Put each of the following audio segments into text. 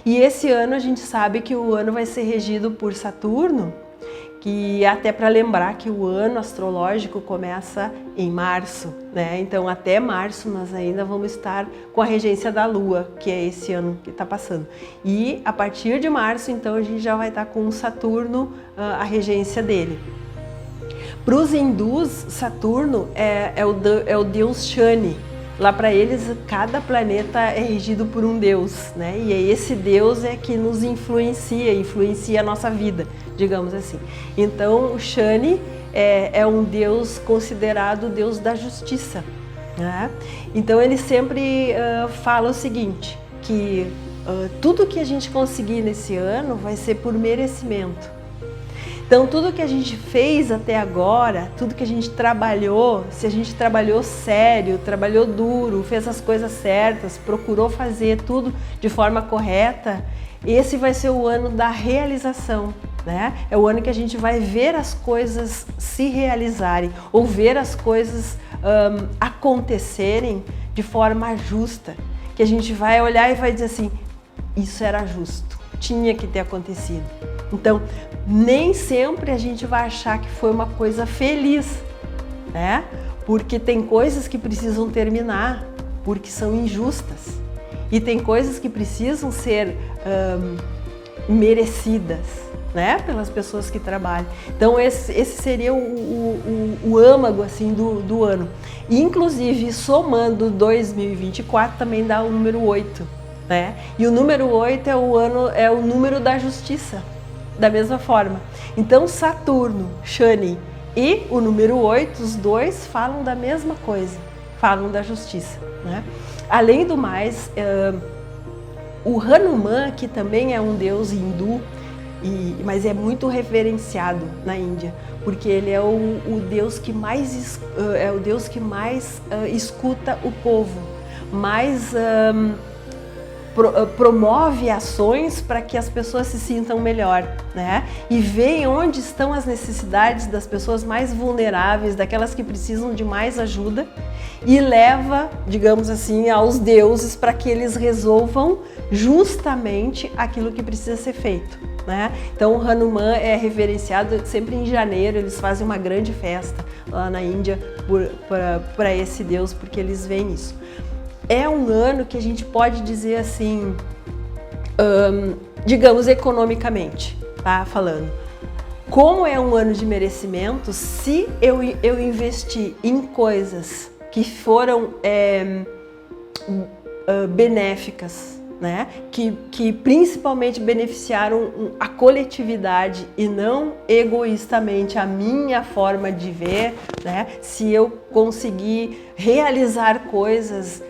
E esse ano a gente sabe que o ano vai ser regido por Saturno, que até para lembrar que o ano astrológico começa em março, né? Então até março nós ainda vamos estar com a regência da Lua, que é esse ano que está passando. E a partir de março, então, a gente já vai estar com Saturno, a regência dele. Para os hindus, Saturno é o deus Shani. Lá para eles, cada planeta é regido por um deus, né? E esse deus é que nos influencia a nossa vida, digamos assim. Então, o Shani é um deus considerado o deus da justiça, né? Então, ele sempre fala o seguinte, que tudo que a gente conseguir nesse ano vai ser por merecimento. Então, tudo que a gente fez até agora, tudo que a gente trabalhou, se a gente trabalhou sério, trabalhou duro, fez as coisas certas, procurou fazer tudo de forma correta, esse vai ser o ano da realização, né? É o ano que a gente vai ver as coisas se realizarem, ou ver as coisas acontecerem de forma justa, que a gente vai olhar e vai dizer assim, isso era justo, tinha que ter acontecido. Então, nem sempre a gente vai achar que foi uma coisa feliz, né? Porque tem coisas que precisam terminar, porque são injustas. E tem coisas que precisam ser merecidas, né? Pelas pessoas que trabalham. Então, esse seria o âmago, assim, do ano. E, inclusive, somando 2024, também dá o número 8, né? E o número 8 é o número da justiça. Da mesma forma. Então, Saturno, Shani e o número 8, os dois falam da mesma coisa, falam da justiça, né? Além do mais, o Hanuman, que também é um deus hindu, mas é muito reverenciado na Índia, porque ele é o deus que mais escuta o povo, mais promove ações para que as pessoas se sintam melhor, né? E vê onde estão as necessidades das pessoas mais vulneráveis, daquelas que precisam de mais ajuda, e leva, digamos assim, aos deuses para que eles resolvam justamente aquilo que precisa ser feito, né? Então o Hanuman é reverenciado sempre em janeiro, eles fazem uma grande festa lá na Índia para esse deus, porque eles veem isso. É um ano que a gente pode dizer assim, digamos economicamente, tá? Falando. Como é um ano de merecimento, se eu investir em coisas que foram benéficas, né? Que principalmente beneficiaram a coletividade e não egoístamente a minha forma de ver, né? Se eu conseguir realizar coisas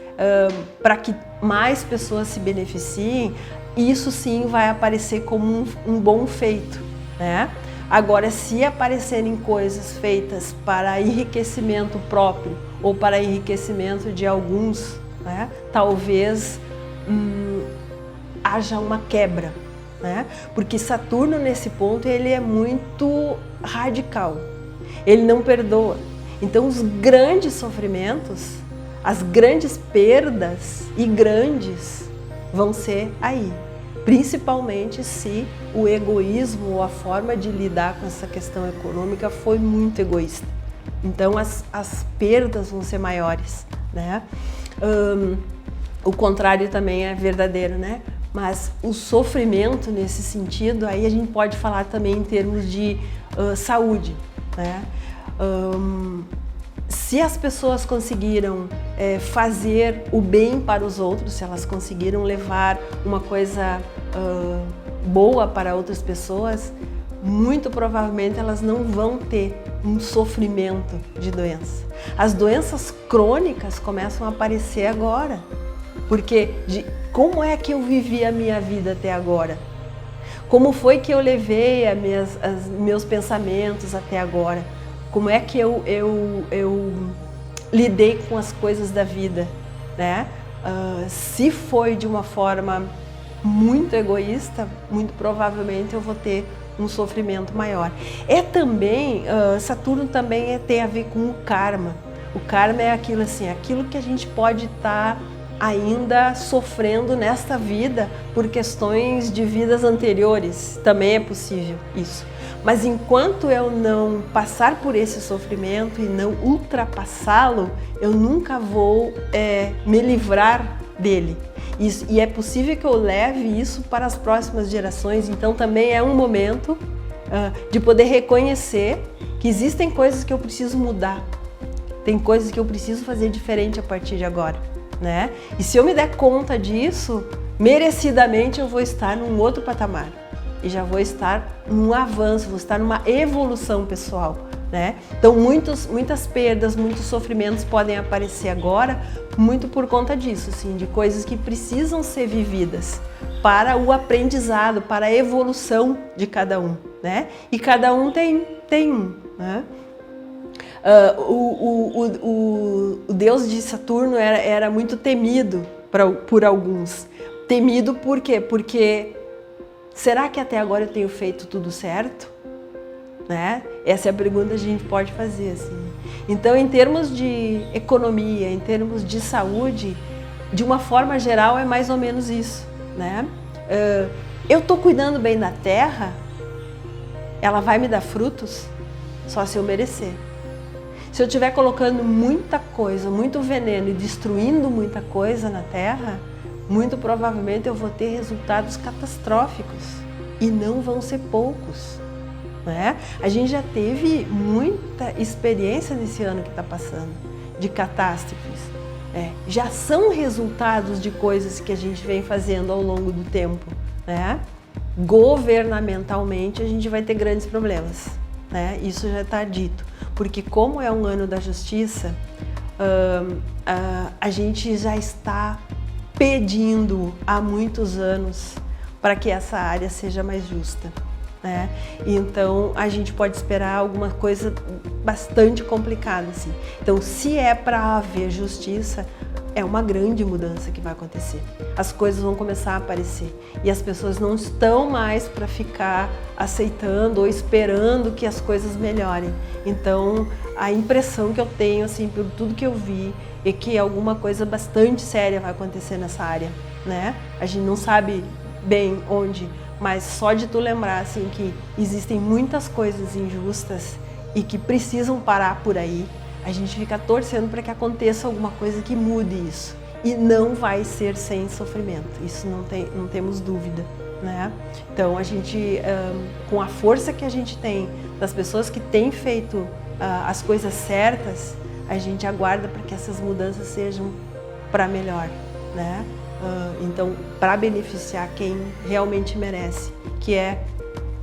para que mais pessoas se beneficiem, isso sim vai aparecer como um bom feito, né? Agora, se aparecerem coisas feitas para enriquecimento próprio ou para enriquecimento de alguns, né, talvez haja uma quebra, né? Porque Saturno nesse ponto ele é muito radical, ele não perdoa. Então os grandes sofrimentos, as grandes perdas e grandes vão ser aí, principalmente se o egoísmo ou a forma de lidar com essa questão econômica foi muito egoísta. Então as perdas vão ser maiores, né? O contrário também é verdadeiro, né? Mas o sofrimento nesse sentido, aí a gente pode falar também em termos de saúde, né? Se as pessoas conseguiram fazer o bem para os outros, se elas conseguiram levar uma coisa boa para outras pessoas, muito provavelmente elas não vão ter um sofrimento de doença. As doenças crônicas começam a aparecer agora, porque como é que eu vivi a minha vida até agora? Como foi que eu levei meus pensamentos até agora? Como é que eu lidei com as coisas da vida, né? Se foi de uma forma muito egoísta, muito provavelmente eu vou ter um sofrimento maior. Saturno também tem a ver com o karma. O karma é aquilo assim, aquilo que a gente pode estar ainda sofrendo nesta vida por questões de vidas anteriores. Também é possível isso. Mas enquanto eu não passar por esse sofrimento e não ultrapassá-lo, eu nunca vou me livrar dele. E é possível que eu leve isso para as próximas gerações. Então também é um momento de poder reconhecer que existem coisas que eu preciso mudar. Tem coisas que eu preciso fazer diferente a partir de agora, né? E se eu me der conta disso, merecidamente eu vou estar num outro patamar. E já vou estar num avanço, vou estar numa evolução pessoal, né? Então muitas perdas, muitos sofrimentos podem aparecer agora, muito por conta disso, assim, de coisas que precisam ser vividas para o aprendizado, para a evolução de cada um, né? E cada um tem um, né? O deus de Saturno era muito temido por alguns. Temido por quê? Porque será que até agora eu tenho feito tudo certo? Né? Essa é a pergunta que a gente pode fazer, assim. Então, em termos de economia, em termos de saúde, de uma forma geral é mais ou menos isso, né? Eu estou cuidando bem da terra, ela vai me dar frutos só se eu merecer. Se eu estiver colocando muita coisa, muito veneno e destruindo muita coisa na terra, muito provavelmente eu vou ter resultados catastróficos e não vão ser poucos, né? A gente já teve muita experiência nesse ano que está passando de catástrofes. Já são resultados de coisas que a gente vem fazendo ao longo do tempo, né? Governamentalmente a gente vai ter grandes problemas, né? Isso já está dito, porque como é um ano da justiça, a gente já está pedindo há muitos anos para que essa área seja mais justa, né? Então a gente pode esperar alguma coisa bastante complicada, assim. Então, se é para haver justiça, é uma grande mudança que vai acontecer. As coisas vão começar a aparecer e as pessoas não estão mais para ficar aceitando ou esperando que as coisas melhorem. Então, a impressão que eu tenho, assim, por tudo que eu vi, é que alguma coisa bastante séria vai acontecer nessa área, né? A gente não sabe bem onde, mas só de tu lembrar, assim, que existem muitas coisas injustas e que precisam parar por aí, a gente fica torcendo para que aconteça alguma coisa que mude isso. E não vai ser sem sofrimento, isso não temos dúvida, né? Então a gente, com a força que a gente tem, das pessoas que têm feito as coisas certas, a gente aguarda para que essas mudanças sejam para melhor, né? Então, para beneficiar quem realmente merece, que é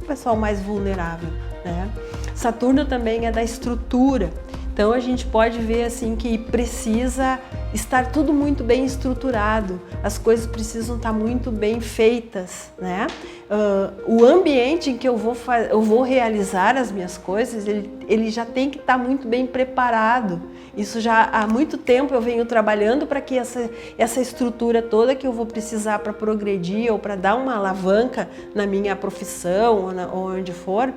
o pessoal mais vulnerável, né? Saturno também é da estrutura. Então a gente pode ver assim que precisa estar tudo muito bem estruturado, as coisas precisam estar muito bem feitas, né? O ambiente em que eu vou realizar as minhas coisas, ele já tem que estar muito bem preparado. Isso já há muito tempo eu venho trabalhando para que essa estrutura toda que eu vou precisar para progredir ou para dar uma alavanca na minha profissão ou onde for,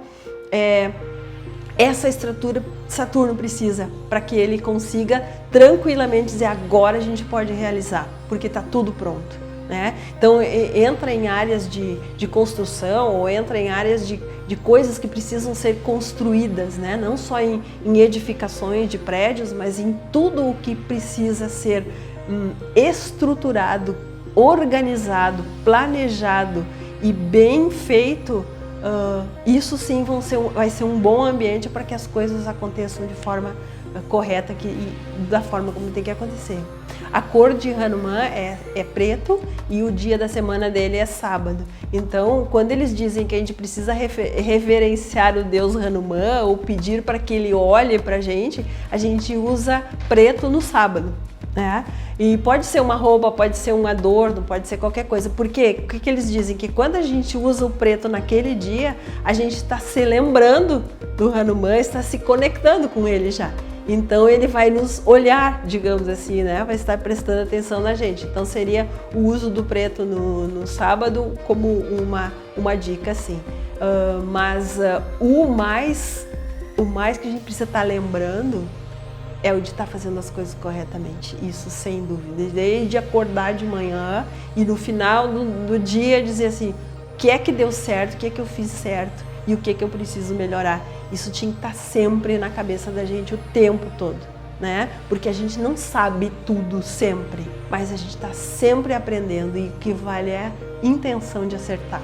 essa estrutura Saturno precisa para que ele consiga tranquilamente dizer agora a gente pode realizar, porque está tudo pronto, né? Então entra em áreas de construção ou entra em áreas de coisas que precisam ser construídas, né? Não só em edificações de prédios, mas em tudo o que precisa ser estruturado, organizado, planejado e bem feito. Isso sim vai ser um bom ambiente para que as coisas aconteçam de forma correta e da forma como tem que acontecer. A cor de Hanuman é preto e o dia da semana dele é sábado. Então, quando eles dizem que a gente precisa reverenciar o deus Hanuman ou pedir para que ele olhe para a gente usa preto no sábado, né? E pode ser uma roupa, pode ser um adorno, pode ser qualquer coisa. Porque o que eles dizem? Que quando a gente usa o preto naquele dia, a gente está se lembrando do Hanuman, está se conectando com ele já. Então ele vai nos olhar, digamos assim, né? Vai estar prestando atenção na gente. Então seria o uso do preto no sábado como uma dica, assim. Mas o mais que a gente precisa estar lembrando é o de estar fazendo as coisas corretamente, isso sem dúvida. Desde acordar de manhã e no final do dia dizer assim, o que é que deu certo, o que é que eu fiz certo e o que é que eu preciso melhorar. Isso tinha que estar sempre na cabeça da gente o tempo todo, né? Porque a gente não sabe tudo sempre, mas a gente está sempre aprendendo e o que vale é a intenção de acertar.